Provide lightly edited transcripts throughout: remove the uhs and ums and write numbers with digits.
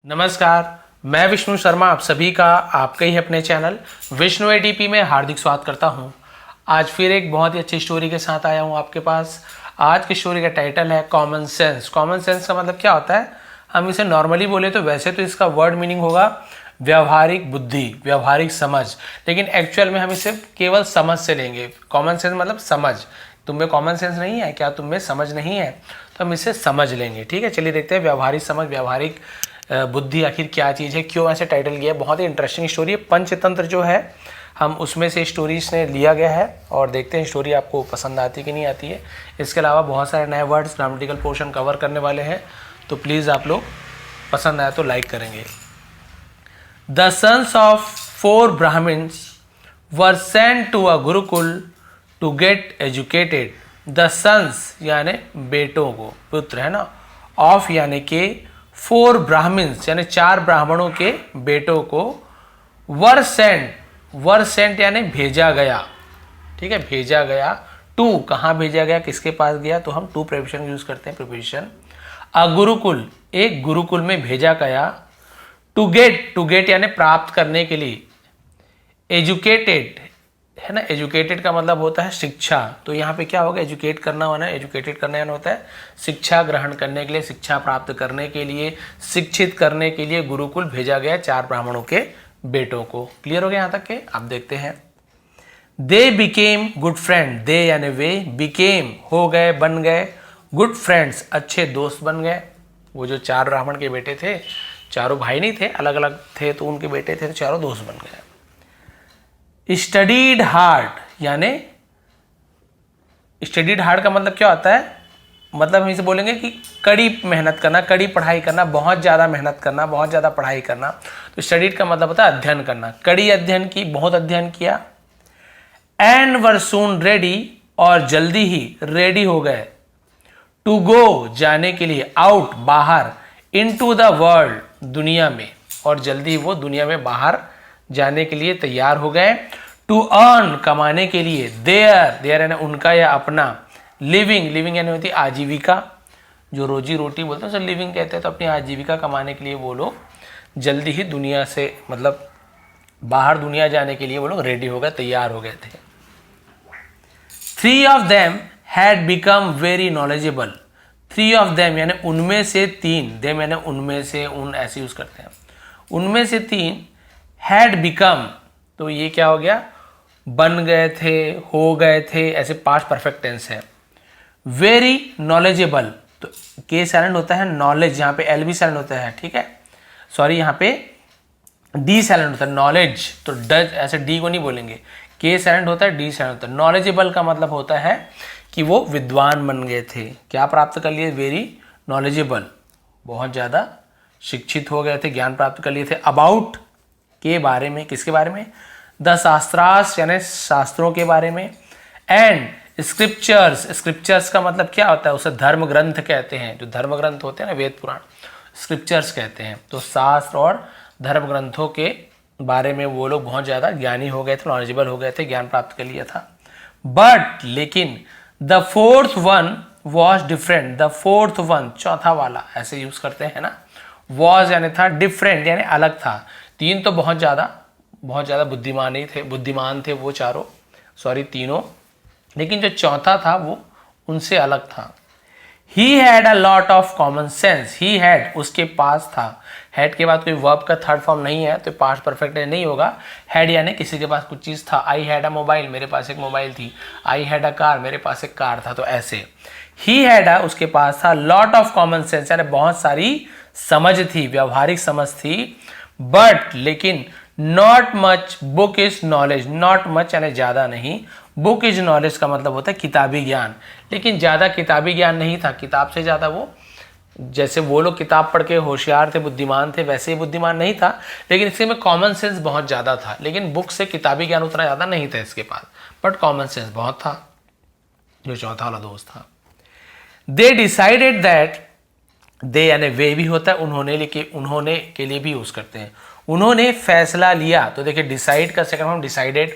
नमस्कार, मैं विष्णु शर्मा आप सभी का आपके ही अपने चैनल विष्णु एडीपी में हार्दिक स्वागत करता हूं। आज फिर एक बहुत ही अच्छी स्टोरी के साथ आया हूं आपके पास। आज की स्टोरी का टाइटल है कॉमन सेंस। कॉमन सेंस का मतलब क्या होता है? हम इसे नॉर्मली बोले तो वैसे तो इसका वर्ड मीनिंग होगा व्यवहारिक बुद्धि, व्यवहारिक समझ, लेकिन एक्चुअल में हम इसे केवल समझ से लेंगे। कॉमन सेंस मतलब समझ। तुम में कॉमन सेंस नहीं है क्या? तुम में समझ नहीं है तो हम इसे समझ लेंगे। ठीक है, चलिए देखते हैं व्यवहारिक समझ, व्यवहारिक बुद्धि आखिर क्या चीज़ है, क्यों ऐसे टाइटल किया है। बहुत ही इंटरेस्टिंग स्टोरी है। पंचतंत्र जो है हम उसमें से स्टोरीज ने लिया गया है और देखते हैं स्टोरी आपको पसंद आती है कि नहीं आती है। इसके अलावा बहुत सारे नए वर्ड्स, ग्रामेटिकल पोर्शन कवर करने वाले हैं, तो प्लीज़ आप लोग पसंद आया तो लाइक करेंगे। The sons of 4 Brahmins were sent to a gurukul to get educated. The sons यानी बेटों को, पुत्र है ना, ऑफ यानी के 4 ब्राह्मण्स यानी 4 ब्राह्मणों के बेटों को वर सेंट यानी भेजा गया। ठीक है, भेजा गया। टू कहाँ भेजा गया, किसके पास गया, तो हम टू प्रीपोजिशन यूज करते हैं, प्रीपोजिशन। अ गुरुकुल एक गुरुकुल में भेजा गया। टू गेट यानी प्राप्त करने के लिए। एजुकेटेड है ना, एजुकेटेड का मतलब होता है शिक्षा, तो यहाँ पे क्या होगा, एजुकेट करना होना, एजुकेटेड करना यानी होता है शिक्षा ग्रहण करने के लिए, शिक्षा प्राप्त करने के लिए, शिक्षित करने के लिए गुरुकुल भेजा गया 4 ब्राह्मणों के बेटों को। क्लियर हो गया यहाँ तक के? आप देखते हैं। दे बिकेम गुड फ्रेंड, दे यानी वे, बिकेम हो गए, बन गए, गुड फ्रेंड्स अच्छे दोस्त बन गए। वो जो 4 ब्राह्मण के बेटे थे, चारों भाई नहीं थे, अलग अलग थे, तो उनके बेटे थे, तो चारों दोस्त बन गए। स्टडीड हार्ड यानी, स्टडीड हार्ड का मतलब क्या होता है, मतलब हम इसे बोलेंगे कि कड़ी मेहनत करना, कड़ी पढ़ाई करना, बहुत ज़्यादा मेहनत करना, बहुत ज़्यादा पढ़ाई करना। तो स्टडीड का मतलब होता है अध्ययन करना, कड़ी अध्ययन की, बहुत अध्ययन किया। एंड वर सून रेडी और जल्दी ही रेडी हो गए। टू गो जाने के लिए, आउट बाहर, इनटू द वर्ल्ड दुनिया में, और जल्दी वो दुनिया में बाहर जाने के लिए तैयार हो गए। टू अर्न कमाने के लिए, देयर यानी उनका या अपना, लिविंग यानी होती है आजीविका, जो रोजी रोटी बोलते हैं उसे लिविंग कहते हैं, तो अपनी आजीविका कमाने के लिए वो लोग जल्दी ही दुनिया से, मतलब बाहर दुनिया जाने के लिए वो लोग रेडी हो गए, तैयार हो गए थे। 3 of them had become very knowledgeable. 3 of them यानी उनमें से 3, देम यानी उनमें से, उन ऐसे यूज करते हैं, उनमें से 3 हैड बिकम, तो ये क्या हो गया, बन गए थे, हो गए थे, ऐसे पास्ट परफेक्ट टेंस है। वेरी नॉलेजेबल, तो के साइलेंट होता है, नॉलेज यहाँ पे एल भी साइलेंट होता है, ठीक है, सॉरी यहाँ पे डी साइलेंट होता है, नॉलेज, तो डज ऐसे डी को नहीं बोलेंगे, के साइलेंट होता है, डी साइलेंट होता है। नॉलेजेबल का मतलब होता है कि वो विद्वान बन गए थे, क्या प्राप्त कर लिए, वेरी नॉलेजेबल, बहुत ज़्यादा शिक्षित हो गए थे, ज्ञान प्राप्त कर लिए थे। अबाउट के बारे में, किसके बारे में, द शास्त्रास यानी शास्त्रों के बारे में। एंड स्क्रिप्चर्स का मतलब क्या होता है, उसे धर्म ग्रंथ कहते हैं, जो धर्म ग्रंथ होते हैं ना, वेद पुराण, स्क्रिप्चर्स कहते हैं। तो शास्त्र और धर्म ग्रंथों के बारे में वो लोग बहुत ज़्यादा ज्ञानी हो गए थे, नॉलेजेबल हो गए थे, ज्ञान प्राप्त कर लिया था। बट लेकिन the 4th one was different, the 4th one चौथा वाला, ऐसे यूज करते हैं ना, वॉज यानी था, डिफरेंट यानी अलग था। 3 तो बहुत ज़्यादा बुद्धिमान थे वो चारों, सॉरी तीनों, लेकिन जो चौथा था वो उनसे अलग था। He had a lot of common sense, he had उसके पास था, हैड के बाद कोई वर्ब का थर्ड फॉर्म नहीं है तो पास्ट परफेक्ट नहीं होगा। हैड यानी किसी के पास कुछ चीज़ था, आई हैड अ मोबाइल, मेरे पास एक मोबाइल थी, आई हैड अ कार, मेरे पास एक कार था, तो ऐसे। ही हैड अ उसके पास था, लॉट ऑफ कॉमन सेंस यानी बहुत सारी समझ थी, व्यवहारिक समझ थी। बट लेकिन not much book is knowledge, not much यानी ज़्यादा नहीं, बुक इज नॉलेज का मतलब होता है किताबी ज्ञान, लेकिन ज़्यादा किताबी ज्ञान नहीं था, किताब से ज़्यादा वो, जैसे वो लोग किताब पढ़ के होशियार थे, बुद्धिमान थे, वैसे ही बुद्धिमान नहीं था, लेकिन इसके में कॉमन सेंस बहुत ज़्यादा था, लेकिन बुक से किताबी ज्ञान उतना ज़्यादा नहीं था इसके पास, बट कॉमन सेंस बहुत था, जो चौथा वाला दोस्त था। दे डिसाइडेड दैट, दे यानी वे भी होता है, उन्होंने, लेकिन उन्होंने के लिए भी यूज करते हैं, उन्होंने फैसला लिया। तो देखिए डिसाइड का सेकंड फॉर्म डिसाइडेड,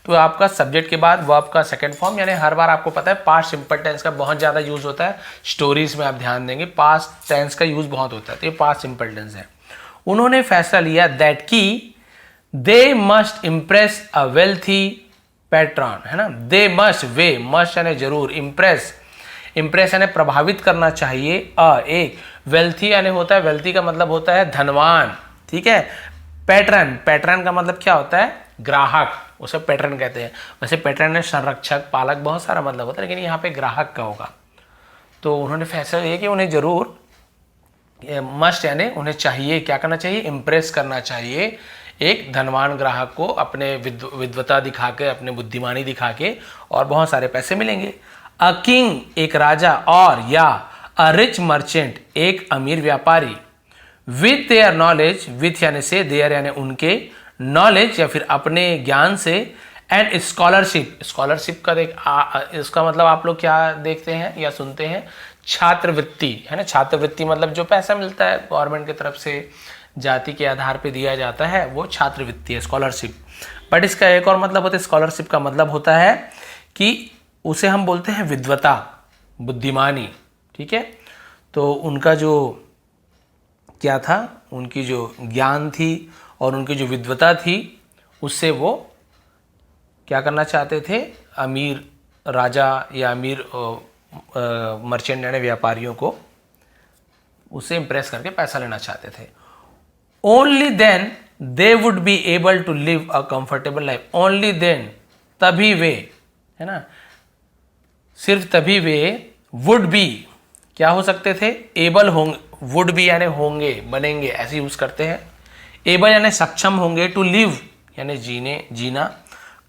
तो आपका सब्जेक्ट के बाद वर्ब का सेकंड फॉर्म, यानी हर बार आपको पता है पास्ट सिंपल टेंस का बहुत ज़्यादा यूज होता है, स्टोरीज में आप ध्यान देंगे पास्ट टेंस का यूज बहुत होता है, तो ये पास्ट सिंपल टेंस है। उन्होंने फैसला लिया दैट की they must impress a wealthy patron, है ना, दे मस्ट, वे, मस्ट यानी जरूर, इम्प्रेस यानी प्रभावित करना चाहिए, एक वेल्थी यानी होता है, वेल्थी का मतलब होता है धनवान, ठीक है। पैट्रन का मतलब क्या होता है, ग्राहक, उसे पैट्रन कहते हैं। वैसे पैट्रन में संरक्षक, पालक, बहुत सारा मतलब होता है, लेकिन यहाँ पे ग्राहक का होगा। तो उन्होंने फैसला लिया कि उन्हें जरूर, मस्ट यानी उन्हें चाहिए, क्या करना चाहिए, इम्प्रेस करना चाहिए एक धनवान ग्राहक को, अपने विद्वता दिखा के, अपने बुद्धिमानी दिखा के, और बहुत सारे पैसे मिलेंगे। अ किंग एक राजा, और या अ रिच मर्चेंट एक अमीर व्यापारी, विथ देयर नॉलेज, विथ यानी से, देयर यानी उनके, नॉलेज या फिर अपने ज्ञान से, एंड स्कॉलरशिप, स्कॉलरशिप का इसका मतलब आप लोग क्या देखते हैं या सुनते हैं, छात्रवृत्ति, है ना। छात्रवृत्ति मतलब जो पैसा मिलता है गवर्नमेंट की तरफ से, जाति के आधार पे दिया जाता है, वो छात्रवृत्ति है, स्कॉलरशिप। बट इसका एक और मतलब होता है, स्कॉलरशिप का मतलब होता है कि उसे हम बोलते हैं विद्वता, बुद्धिमानी, ठीक है। तो उनका जो क्या था, उनकी जो ज्ञान थी और उनकी जो विद्वता थी, उससे वो क्या करना चाहते थे, अमीर राजा या अमीर मर्चेंट यानी व्यापारियों को उससे इंप्रेस करके पैसा लेना चाहते थे। Only then they would be able to live a comfortable life, only then, तभी वे, है ना, सिर्फ तभी वे, वुड बी क्या हो सकते थे, एबल होंगे, वुड बी यानी होंगे, बनेंगे, ऐसे यूज करते हैं। एबल यानी सक्षम होंगे, टू लिव यानी जीना,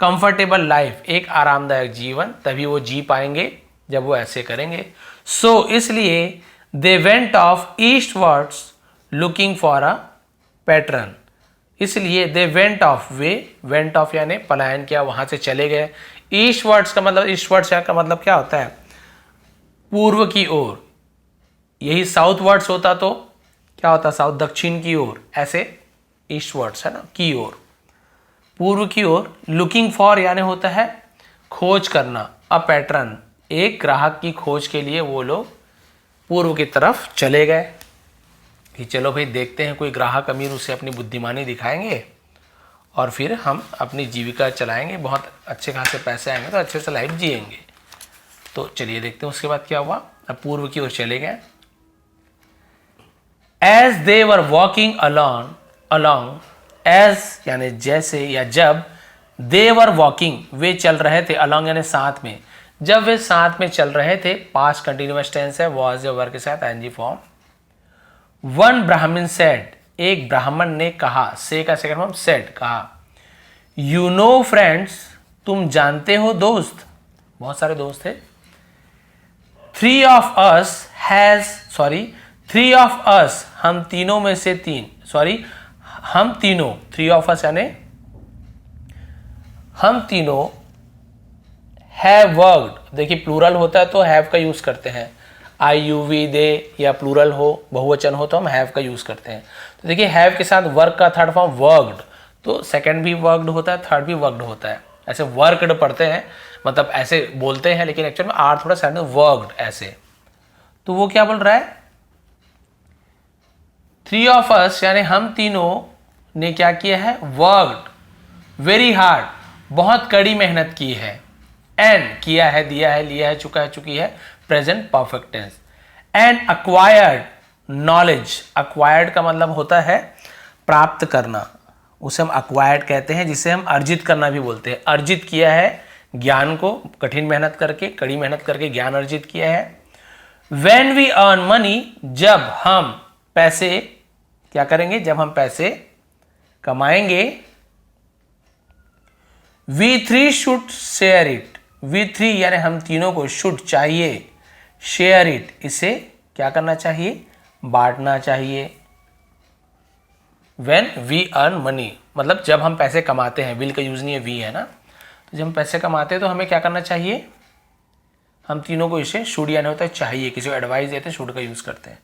कंफर्टेबल लाइफ एक आरामदायक जीवन, तभी वो जी पाएंगे जब वो ऐसे करेंगे। सो इसलिए they went off eastwards looking for a pattern, इसलिए दे वेंट ऑफ, वे वेंट ऑफ यानी पलायन किया, वहां से चले गए। ईस्टवर्ड्स का मतलब, ईस्टवर्ड्स का मतलब क्या होता है, पूर्व की ओर, यही साउथवर्ड्स होता तो क्या होता, साउथ दक्षिण की ओर, ऐसे ईस्टवर्ड्स, है ना, की ओर, पूर्व की ओर। लुकिंग फॉर यानी होता है खोज करना, अ पैटर्न एक ग्राहक की खोज के लिए वो लोग पूर्व की तरफ चले गए कि चलो भाई देखते हैं कोई ग्राहक अमीर, उसे अपनी बुद्धिमानी दिखाएंगे और फिर हम अपनी जीविका चलाएंगे, बहुत अच्छे खासे पैसे आएंगे तो अच्छे से लाइफ जिएंगे। तो चलिए देखते हैं उसके बाद क्या हुआ। अब पूर्व की ओर चले गए। As they were walking along, as यानी जैसे या जब, दे वर वॉकिंग वे चल रहे थे, अलॉन्ग यानी साथ में, जब वे साथ में चल रहे थे, पास्ट कंटिन्यूअस टेंस है, वॉज या वर के साथ आईएनजी फॉर्म। वन ब्राह्मण सेड एक ब्राह्मण ने कहा, से का सेकंड फॉर्म सेड, कहा, यू नो फ्रेंड्स तुम जानते हो दोस्त, बहुत सारे दोस्त थे। थ्री ऑफ अस हम तीनों में से तीन, हम तीनों, थ्री ऑफ अस यानी हम तीनों, हैव वर्क्ड, देखिए प्लूरल होता है तो हैव का यूज करते हैं, आई यू वी दे, या प्लूरल हो बहुवचन हो तो हम हैव का यूज करते हैं। तो देखिए हैव के साथ वर्क का थर्ड फॉर्म वर्क्ड, तो सेकंड भी वर्क्ड होता है, थर्ड भी वर्क्ड होता है। ऐसे वर्कड पढ़ते हैं, मतलब ऐसे बोलते हैं, लेकिन एक्चुअल में आर थोड़ा साइड में वर्क्ड ऐसे। तो वो क्या बोल रहा है, थ्री ऑफ अस यानी हम तीनों ने क्या किया है, वर्क्ड वेरी हार्ड, बहुत कड़ी मेहनत की है, एंड किया है, दिया है, लिया है, चुका है, चुकी है, present perfect tense, and acquired knowledge, acquired का मतलब होता है प्राप्त करना, उसे हम अक्वायर्ड कहते हैं, जिसे हम अर्जित करना भी बोलते हैं। अर्जित किया है ज्ञान को, कठिन मेहनत करके, कड़ी मेहनत करके ज्ञान अर्जित किया है। When we earn money जब हम पैसे क्या करेंगे, जब हम पैसे कमाएंगे, we three should share it, we three यानी हम तीनों को, should चाहिए, share it इसे क्या करना चाहिए, बांटना चाहिए। When we earn money मतलब जब हम पैसे कमाते हैं, will का यूज नहीं है, we है ना, तो जब हम पैसे कमाते हैं तो हमें क्या करना चाहिए, हम तीनों को इसे शुड यानी होता है चाहिए, किसी को एडवाइस देते हैं शुड का यूज करते हैं,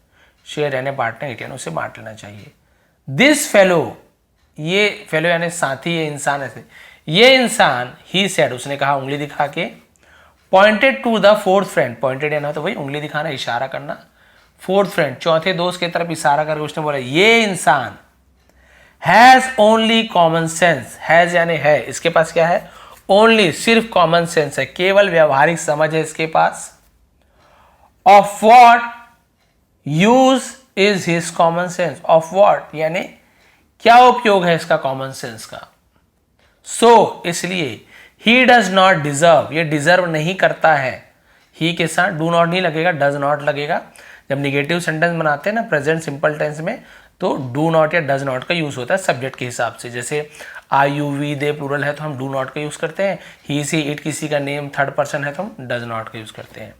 शेयर यानी बांटना, इट यानी उसे बांट लेना चाहिए। दिस फेलो, ये फेलो यानी साथी, ये इंसान, ऐसे ये इंसान, ही सेड उसने कहा उंगली दिखा के, pointed to the fourth friend, pointed यानी तो वही उंगली दिखाना, इशारा करना, फोर्थ फ्रेंड चौथे दोस्त की तरफ इशारा करके उसने बोला, ये इंसान has only common sense, has यानी है, इसके पास क्या है, ओनली सिर्फ कॉमन सेंस है, केवल व्यवहारिक समझ है इसके पास। Of what use is his common sense, of what यानी क्या उपयोग है इसका कॉमन सेंस का। सो इसलिए ही डज नॉट डिजर्व, ये डिजर्व नहीं करता है, ही के साथ डू नॉट नहीं लगेगा, डज नॉट लगेगा। जब निगेटिव सेंटेंस बनाते हैं ना प्रेजेंट सिंपल टेंस में, तो डू नॉट या डज नॉट का यूज होता है सब्जेक्ट के हिसाब से। जैसे आई यू वी दे प्लूरल है तो हम डू नॉट का यूज करते हैं, ही सी इट किसी का नेम थर्ड पर्सन है तो हम डज नॉट का यूज करते हैं।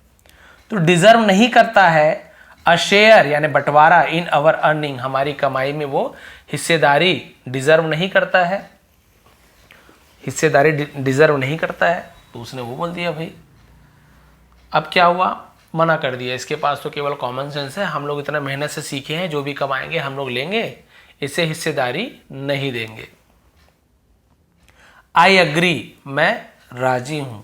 तो डिजर्व नहीं करता है अ शेयर यानी बंटवारा इन अवर अर्निंग, हमारी कमाई में वो हिस्सेदारी डिजर्व नहीं करता है, हिस्सेदारी डिजर्व नहीं करता है, तो उसने वो बोल दिया भाई। अब क्या हुआ, मना कर दिया, इसके पास तो केवल कॉमन सेंस है, हम लोग इतना मेहनत से सीखे हैं, जो भी कमाएंगे हम लोग लेंगे, इसे हिस्सेदारी नहीं देंगे। आई अग्री, मैं राजी हूं।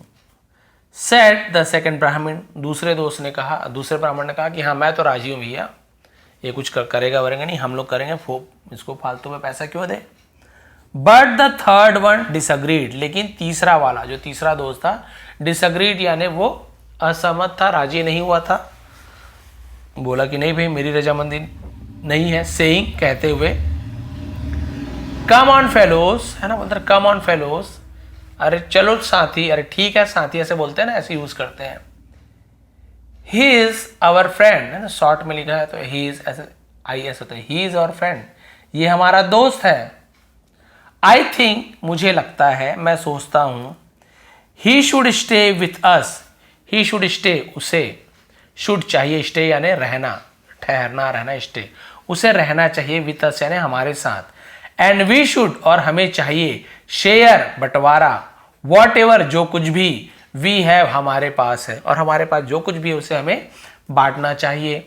सेड द सेकंड ब्राह्मण, दूसरे दोस्त ने कहा, दूसरे ब्राह्मण ने कहा कि हाँ मैं तो राजी हूं भैया, ये कुछ करेगा वरेगा नहीं, हम लोग करेंगे, इसको फालतू में पैसा क्यों दे। But the third one disagreed, लेकिन तीसरा वाला जो तीसरा दोस्त था डिसअग्रीड यानी वो असहमत था, राजी नहीं हुआ था, बोला कि नहीं भाई मेरी रजामंदी नहीं है। सेइंग कहते हुए, कम ऑन फेलोस है ना, मतलब कम ऑन फेलोस, अरे चलो साथी, अरे ठीक है साथी ऐसे बोलते हैं ना, ऐसे यूज करते हैं। ही इज आवर फ्रेंड है ना, शॉर्ट में लिखा है तो ही इज ऐसे आई एस होता है, ही इज आवर फ्रेंड, ये हमारा दोस्त है। आई थिंक, मुझे लगता है, मैं सोचता हूं, he should stay with us, he should stay, उसे शुड चाहिए, स्टे यानी रहना, ठहरना, रहना, स्टे, उसे रहना चाहिए, विथ अस यानी हमारे साथ। एंड वी शुड, और हमें चाहिए, शेयर बंटवारा, वॉट एवर जो कुछ भी, वी हैव हमारे पास है, और हमारे पास जो कुछ भी है उसे हमें बांटना चाहिए।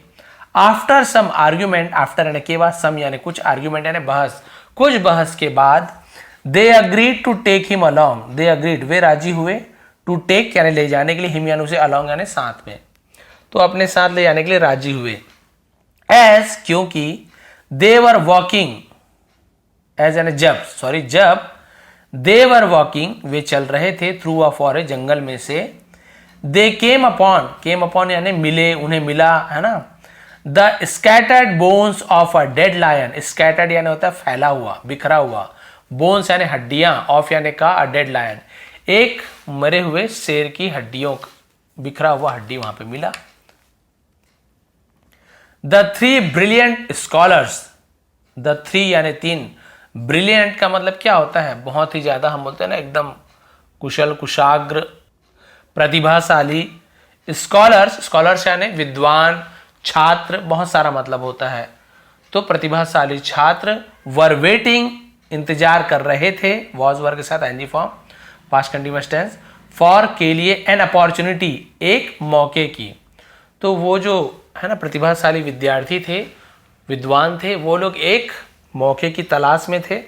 आफ्टर सम आर्ग्यूमेंट, आफ्टर यानी के बाद, सम यानी कुछ, आर्ग्यूमेंट यानी बहस, कुछ बहस के बाद, they agreed to take him along, they agreed वे राजी हुए, टू टेक यानी ले जाने के लिए, हिम यानी उसे, अलॉन्ग यानी साथ में, तो अपने साथ ले जाने के लिए राजी हुए। एज क्योंकि, दे वर वॉकिंग, एज यानी जब, सॉरी जब, दे वर वॉकिंग वे चल रहे थे, थ्रू अ फॉरेस्ट जंगल में से, दे केम अपॉन यानी मिले, उन्हें मिला है ना, the scattered bones of a dead lion, scattered यानी होता है फैला हुआ, बिखरा हुआ, बोन्स यानी हड्डियां, ऑफ यानी का, अ डेड लायन एक मरे हुए शेर की हड्डियों, बिखरा हुआ हड्डी वहां पे मिला। The three brilliant scholars, the three यानी तीन, ब्रिलियंट का मतलब क्या होता है, बहुत ही ज्यादा, हम बोलते हैं ना एकदम कुशल, कुशाग्र, प्रतिभाशाली। स्कॉलर्स, स्कॉलर्स यानी विद्वान, छात्र, बहुत सारा मतलब होता है, तो प्रतिभाशाली छात्र, वर वेटिंग इंतजार कर रहे थे, वॉज वर के साथ ing form, past continuous tense, for के लिए, एन अपॉर्चुनिटी एक मौके की, तो वो जो है ना प्रतिभाशाली विद्यार्थी थे, विद्वान थे, वो लोग एक मौके की तलाश में थे,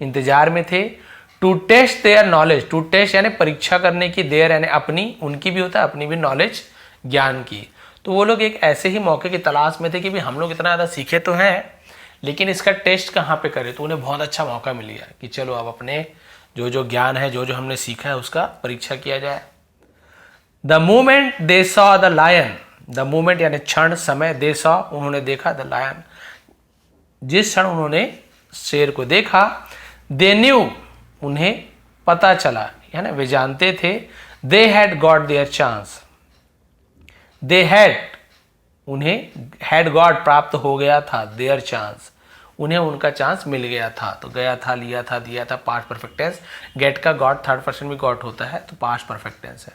इंतजार में थे। To test their knowledge, to test यानी परीक्षा करने की, देयर यानी अपनी, उनकी भी होता है अपनी भी नॉलेज, ज्ञान की, तो वो लोग एक ऐसे ही मौके की तलाश में थे कि भी हम लोग इतना ज़्यादा सीखे तो हैं लेकिन इसका टेस्ट कहाँ पे करें, तो उन्हें बहुत अच्छा मौका मिल गया कि चलो अब अपने जो जो ज्ञान है, जो जो हमने सीखा है उसका परीक्षा किया जाए। The moment they saw the lion, the moment यानी क्षण, समय, दे सॉ उन्होंने देखा, द लायन जिस क्षण उन्होंने शेर को देखा, दे न्यू उन्हें पता चला, यानी वे जानते थे, they had got their chance, they had उन्हें, हैड गॉट प्राप्त हो गया था, देयर चांस उन्हें उनका चांस मिल गया था, तो गया था, लिया था, दिया था, पास्ट परफेक्ट टेंस, गेट का गॉट थर्ड पर्सन भी गॉट होता है तो पास्ट परफेक्ट टेंस है,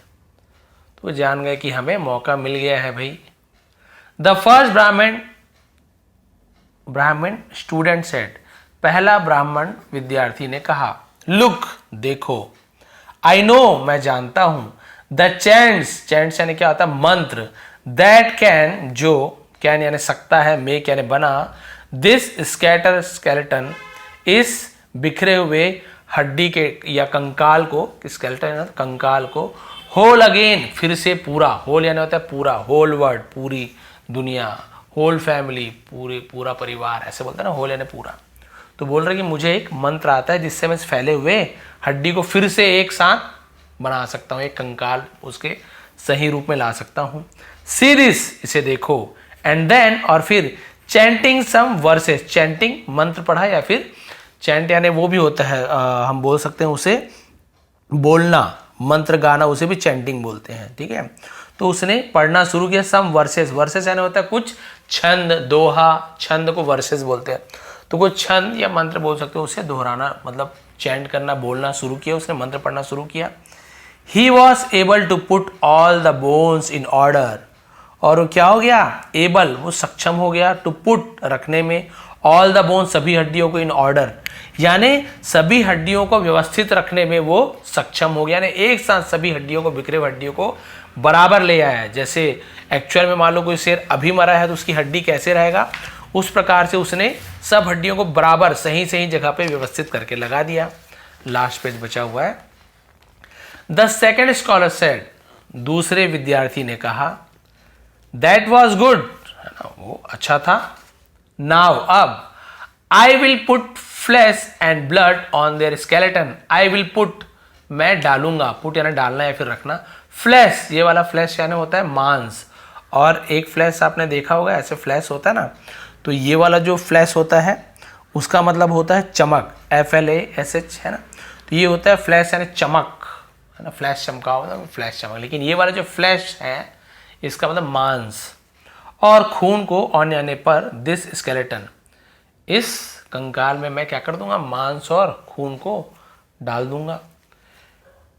तो जान गए कि हमें मौका मिल गया है भाई। द फर्स्ट ब्राह्मण स्टूडेंट सेड, पहला ब्राह्मण विद्यार्थी ने कहा, लुक देखो, आई नो मैं जानता हूं, द चैंट्स, चैंट्स यानी क्या होता है मंत्र, दैट कैन जो, कैन यानी सकता है, मेक यानी बना, दिस स्कैटर स्केलेटन इस बिखरे हुए हड्डी के या कंकाल को, स्केलेटन कंकाल को, होल अगेन फिर से पूरा, होल यानी होता है पूरा, होल वर्ड पूरी दुनिया, होल फैमिली पूरा परिवार, ऐसे बोलते हैं ना, होल यानी पूरा, तो बोल रहे कि मुझे एक मंत्र आता है जिससे मैं इस फैले हुए हड्डी को फिर से एक साथ बना सकता हूँ, एक कंकाल उसके सही रूप में ला सकता हूँ। सी दिस, इसे देखो, एंड देन, और फिर चैंटिंग सम वर्सेस, चैंटिंग मंत्र पढ़ा या फिर चैंट यानी वो भी होता है हम बोल सकते हैं उसे बोलना, मंत्र गाना, उसे भी चैंटिंग बोलते हैं, ठीक है। तो उसने पढ़ना शुरू किया सम वर्सेस, वर्सेस यानी होता है कुछ छंद, दोहा, छंद को वर्सेस बोलते हैं। तो कुछ छंद या मंत्र बोल सकते हो, उसे दोहराना मतलब चैंट करना, बोलना शुरू किया, उसने मंत्र पढ़ना शुरू किया। He was able to put all the bones in order, और वो क्या हो गया, एबल, वो सक्षम हो गया, टू पुट रखने में, ऑल द बोन्स, सभी हड्डियों को, इन ऑर्डर यानी सभी हड्डियों को व्यवस्थित रखने में वो सक्षम हो गया, यानी एक साथ सभी हड्डियों को, बिखरे हुए हड्डियों को बराबर ले आया। जैसे एक्चुअल में मान लो कोई शेर अभी मरा है तो उसकी हड्डी कैसे रहेगा, उस प्रकार से उसने सब हड्डियों को बराबर सही सही जगह पे व्यवस्थित करके लगा दिया। लास्ट पेज बचा हुआ है। द सेकेंड स्कॉलर सेड, दूसरे विद्यार्थी ने कहा, दैट वॉज गुड, है ना, वो अच्छा था। नाउ, अब, I will put flash and blood on their skeleton, I will put, मैं डालूंगा, पुट यानी डालना या फिर रखना, फ्लैश, ये वाला फ्लैश यानी होता है मांस, और एक फ्लैश आपने देखा होगा ऐसे फ्लैश होता है ना, तो ये वाला जो फ्लैश होता है उसका मतलब होता है चमक, FLASH, है ना, तो ये होता है फ्लैश यानी चमक, है ना, फ्लैश चमका होता है, फ्लैश चमक। लेकिन ये वाला जो फ्लैश है इसका मतलब मांस, और खून को ऑन आने पर दिस स्केलेटन, इस कंकाल में मैं क्या कर दूंगा, मांस और खून को डाल दूंगा।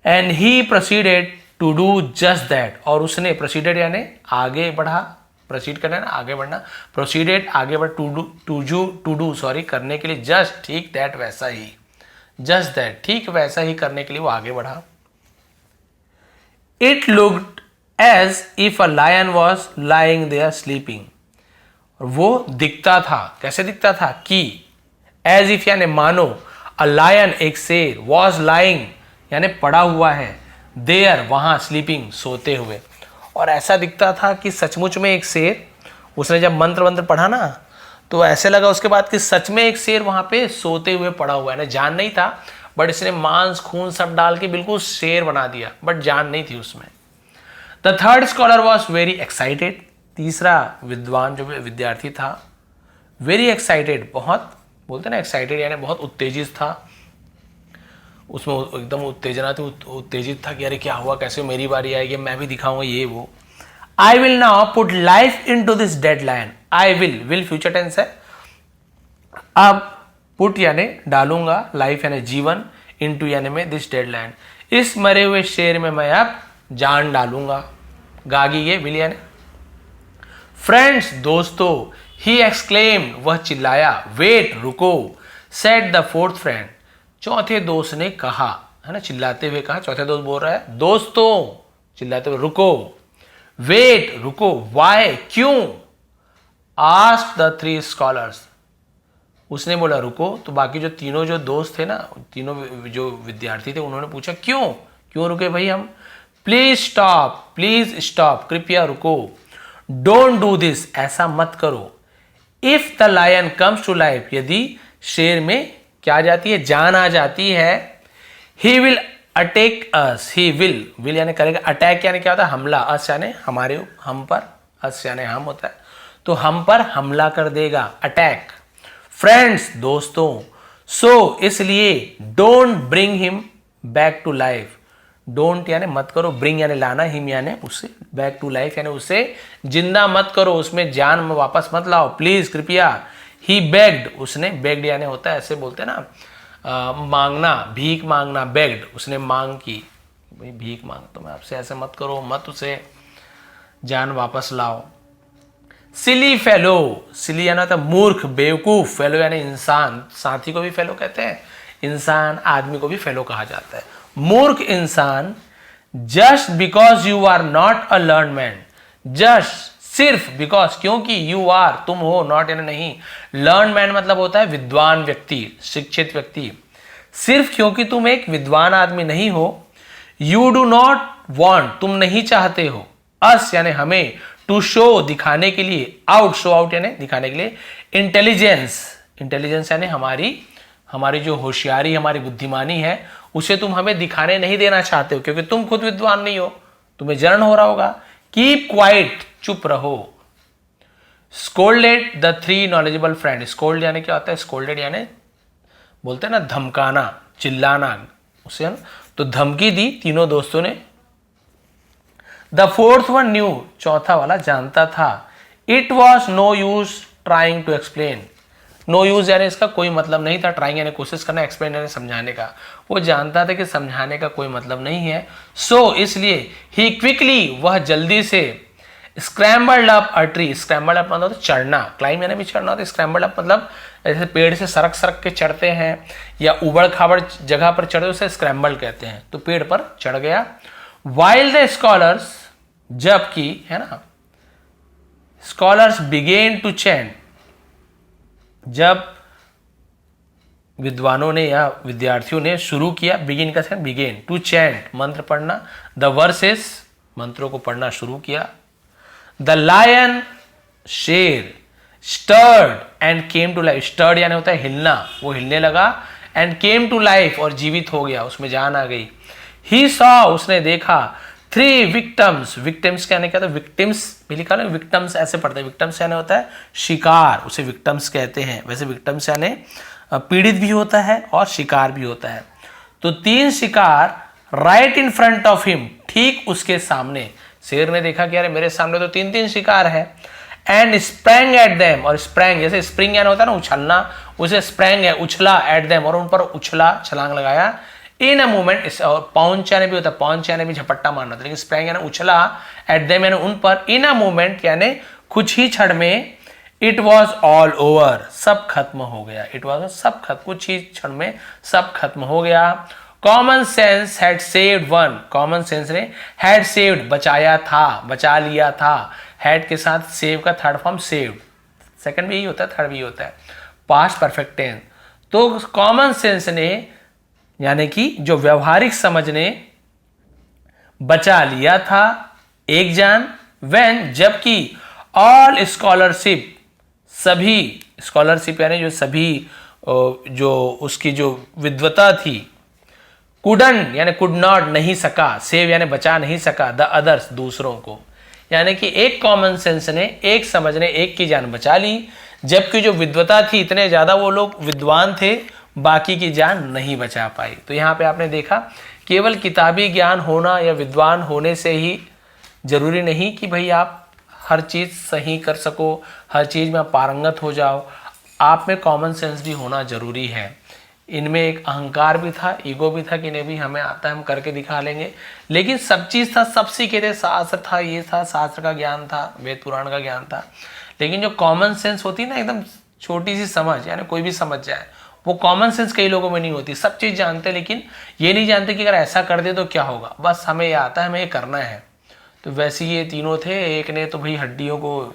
And he proceeded to do just that, और उसने प्रोसीडेड यानी आगे बढ़ा, प्रोसीड करना है आगे बढ़ना, प्रोसीडेड आगे बढ़, टू डू सॉरी करने के लिए, जस्ट ठीक दैट वैसा ही, जस्ट दैट ठीक वैसा ही करने के लिए वो आगे बढ़ा। It looked as if a lion was lying there sleeping, वो दिखता था, कैसे दिखता था कि, एज इफ यानी मानो, अ लायन एक शेर, वॉज लाइंग यानी पड़ा हुआ है, देयर वहां, स्लीपिंग सोते हुए, और ऐसा दिखता था कि सचमुच में एक शेर, उसने जब मंत्र वंत्र पढ़ा ना तो ऐसे लगा उसके बाद कि सच में एक शेर वहां पे सोते हुए पड़ा हुआ है ना, जान नहीं था, बट इसने मांस खून सब डाल के बिल्कुल शेर बना दिया, बट जान नहीं थी उसमें। The third scholar was very excited, तीसरा विद्वान जो विद्यार्थी था, वेरी एक्साइटेड, बहुत बोलते ना एक्साइटेड यानी बहुत उत्तेजित था, उसमें एकदम उत्तेजना थी, उत्तेजित था कि अरे क्या हुआ, कैसे मेरी बारी आएगी, मैं भी दिखाऊंगा ये वो। I will now put life into this dead lion, I will future tense है, अब पुट यानी डालूंगा, लाइफ यानी जीवन, इनटू यानी में दिस डेड लायन, इस मरे हुए शेर में मैं अब जान डालूंगा, गागी ये विल यानी। फ्रेंड्स, दोस्तों, ही एक्सक्लेम्ड, वह चिल्लाया, वेट रुको, सेड द फोर्थ फ्रेंड, चौथे दोस्त ने कहा, है ना, चिल्लाते हुए कहा, चौथे दोस्त बोल रहा है, दोस्तों, चिल्लाते हुए, रुको, वेट रुको, वाई क्यों, आस्क्ड द थ्री स्कॉलर्स, उसने बोला रुको, तो बाकी जो तीनों जो दोस्त थे ना, तीनों जो विद्यार्थी थे, उन्होंने पूछा क्यों, क्यों रुके भाई हम, प्लीज स्टॉप, कृपया रुको, डोंट डू दिस, ऐसा मत करो, if the lion comes to life, यदि शेर में क्या आ जाती है, जान आ जाती है, he will attack us, he will यानी करेगा, अटैक यानी क्या होता है, हमला, अस यानी हमारे, हम पर, अस यानी हम होता है, तो हम पर हमला कर देगा, अटैक। फ्रेंड्स, दोस्तों, सो इसलिए, don't bring him back to life, don't यानी मत करो, ब्रिंग यानी लाना, हिम यानी उससे, बैक टू लाइफ यानी उसे जिंदा मत करो, उसमें जान में वापस मत लाओ, प्लीज कृपया। ही बेग्ड, उसने, बेग्ड यानी होता है ऐसे बोलते हैं ना, मांगना, भीख मांगना, बेग्ड, उसने मांग की, भाई भीख मांग, तो मैं आपसे ऐसे मत करो, मत उसे जान वापस लाओ। सिली फेलो, सिली यानी होता है मूर्ख, बेवकूफ, फेलो यानी इंसान, साथी को भी फेलो कहते हैं, इंसान, आदमी को भी फेलो कहा जाता है, मूर्ख इंसान, just because you are not a learn man, just सिर्फ, बिकॉज क्योंकि, यू आर तुम हो, नॉट यानी नहीं, लर्न मैन मतलब होता है विद्वान व्यक्ति, शिक्षित व्यक्ति, सिर्फ क्योंकि तुम एक विद्वान आदमी नहीं हो, यू डू नॉट वॉन्ट, तुम नहीं चाहते हो, अस यानी हमें, टू शो दिखाने के लिए, आउट शो आउट यानी दिखाने के लिए, इंटेलिजेंस इंटेलिजेंस यानी हमारी जो होशियारी, हमारी बुद्धिमानी है, उसे तुम हमें दिखाने नहीं देना चाहते हो, क्योंकि तुम खुद विद्वान नहीं हो, तुम्हें जलन हो रहा होगा। कीप क्वाइट, चुप रहो। Scolded the three knowledgeable friend. Scold यानी क्या होता है? स्कोल्डेड यानी बोलते हैं ना धमकाना, चिल्लाना, उसे तो धमकी दी तीनों दोस्तों ने। द फोर्थ वन न्यू, चौथा वाला जानता था। It was no use trying to explain. No use यानी इसका कोई मतलब नहीं था, ट्राइंग यानी कोशिश करना, एक्सप्लेन यानी समझाने का। वो जानता था कि समझाने का कोई मतलब नहीं है। सो इसलिए ही क्विकली, वह जल्दी से, scrambled up a tree. Scrambled up मतलब चढ़ना, क्लाइम यानी भी चढ़ना होता है। स्क्रैम्बल्ड अप मतलब ऐसे पेड़ से सरक सरक के चढ़ते हैं या उबड़ खाबड़ जगह पर चढ़े, उसे स्क्रैम्बल कहते हैं। तो पेड़ पर चढ़ गया। वाइल द स्कॉलर्स, जबकि, है ना, स्कॉलर्स बिगेन टू चैंट, जब विद्वानों ने या विद्यार्थियों ने शुरू किया, बिगिन का से बिगेन, टू चैंट मंत्र पढ़ना, द वर्सेस मंत्रों को पढ़ना शुरू किया। द लायन, शेर, stirred and came to life. Stirred यानी होता है हिलना, वो हिलने लगा, एंड केम टू लाइफ और जीवित हो गया, उसमें जान आ गई। ही सॉ, उसने देखा, थ्री विक्टम्स। विक्टिम्स यानी क्या था? विक्टिम्स भी लिखा है, विक्टम्स ऐसे पढ़ते हैं। विक्टम्स यानी होता है शिकार, उसे विक्टम्स कहते हैं। वैसे विक्टम्स यानी पीड़ित भी होता है और शिकार भी होता है। तो तीन शिकार right in front of him, ठीक उसके सामने। शेर ने देखा कि अरे मेरे सामने तो तीन तीन शिकार है। एंड स्प्रैंग एट देम, और स्प्रैंग जैसे स्प्रिंग यानी होता है ना उछलना, उसे स्प्रैंग है उछला, एट देम और उन पर उछला, छलांग लगाया। इन अ मोमेंट, पाउंच यानी भी होता है, पाउंच यानी भी झपट्टा मारना था, लेकिन स्प्रैंग यानी उछला, एट देम यानी उन पर, इन अ मोमेंट यानी कुछ ही क्षण में, इट वॉज ऑल ओवर, सब खत्म हो गया। इट वॉज सब खत्म, कुछ ही क्षण में सब खत्म हो गया। Common sense had saved one, common sense ने हैड सेव्ड बचाया था, बचा लिया था। हैड के साथ सेव का थर्ड फॉर्म सेव्ड, सेकंड भी यही होता है, थर्ड भी होता है, पास्ट परफेक्ट टेंस। तो कॉमन सेंस ने यानी कि जो व्यवहारिक समझ ने बचा लिया था एक जान, व्हेन जबकि, ऑल स्कॉलरशिप, सभी, स्कॉलरशिप यानी जो सभी, जो उसकी जो विद्वता थी, कुडन यानी कुड नॉट नहीं सका, सेव यानी बचा नहीं सका, द अदर्स दूसरों को। यानी कि एक कॉमन सेंस ने, एक समझ ने एक की जान बचा ली, जबकि जो विद्वता थी, इतने ज्यादा वो लोग विद्वान थे, बाकी की जान नहीं बचा पाई। तो यहाँ पे आपने देखा, केवल किताबी ज्ञान होना या विद्वान होने से ही जरूरी नहीं कि भाई आप हर चीज सही कर सको, हर चीज में आप पारंगत हो जाओ। आप में कॉमन सेंस भी होना जरूरी है। इनमें एक अहंकार भी था, ईगो भी था कि नहीं भी हमें आता है, हम करके दिखा लेंगे, लेकिन सब चीज था, सब सीखे थे, शास्त्र था, ये था, शास्त्र का ज्ञान था, वेद पुराण का ज्ञान था। लेकिन जो कॉमन सेंस होती है ना, एकदम छोटी सी समझ, यानी कोई भी समझ जाए, वो कॉमन सेंस कई लोगों में नहीं होती। सब चीज जानते लेकिन ये नहीं जानते कि अगर ऐसा कर दे तो क्या होगा, बस हमें ये आता है, हमें ये करना है। तो वैसे ये तीनों थे। एक ने तो भाई हड्डियों को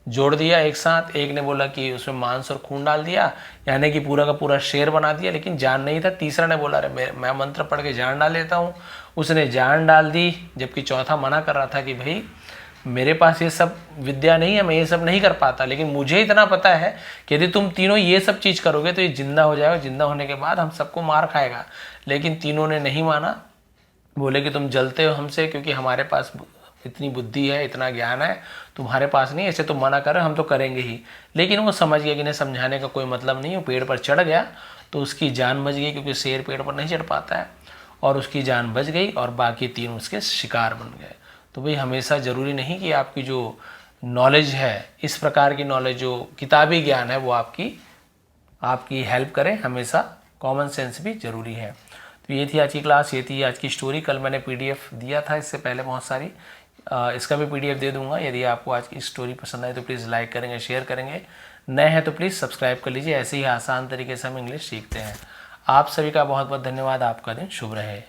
जोड़ दिया एक साथ, एक ने बोला कि उसमें मांस और खून डाल दिया, यानी कि पूरा का पूरा शेर बना दिया, लेकिन जान नहीं था। तीसरा ने बोला अरे मैं मंत्र पढ़ के जान डाल लेता हूँ, उसने जान डाल दी। जबकि चौथा मना कर रहा था कि भाई मेरे पास ये सब विद्या नहीं है, मैं ये सब नहीं कर पाता, लेकिन मुझे इतना पता है कि यदि तुम तीनों ये सब चीज करोगे तो ये जिंदा हो जाएगा, जिंदा होने के बाद हम सबको मार खाएगा। लेकिन तीनों ने नहीं माना, बोले कि तुम जलते हो हमसे क्योंकि हमारे पास इतनी बुद्धि है, इतना ज्ञान है, तुम्हारे पास नहीं, ऐसे तुम मना कर रहे हो, हम तो करेंगे ही। लेकिन वो समझ गया कि इन्हें समझाने का कोई मतलब नहीं है। पेड़ पर चढ़ गया तो उसकी जान बच गई, क्योंकि शेर पेड़ पर नहीं चढ़ पाता है, और उसकी जान बच गई और बाकी तीन उसके शिकार बन गए। तो भाई हमेशा ज़रूरी नहीं कि आपकी जो नॉलेज है, इस प्रकार की नॉलेज जो किताबी ज्ञान है, वो आपकी हेल्प करे। हमेशा कॉमन सेंस भी ज़रूरी है। तो ये थी आज की क्लास, ये थी आज की स्टोरी। कल मैंने PDF दिया था इससे पहले बहुत सारी, इसका भी PDF दे दूंगा। यदि आपको आज की स्टोरी पसंद आए तो प्लीज़ लाइक करेंगे, शेयर करेंगे। नए हैं तो प्लीज़ सब्सक्राइब कर लीजिए। ऐसे ही आसान तरीके से हम इंग्लिश सीखते हैं। आप सभी का बहुत बहुत धन्यवाद। आपका दिन शुभ रहे।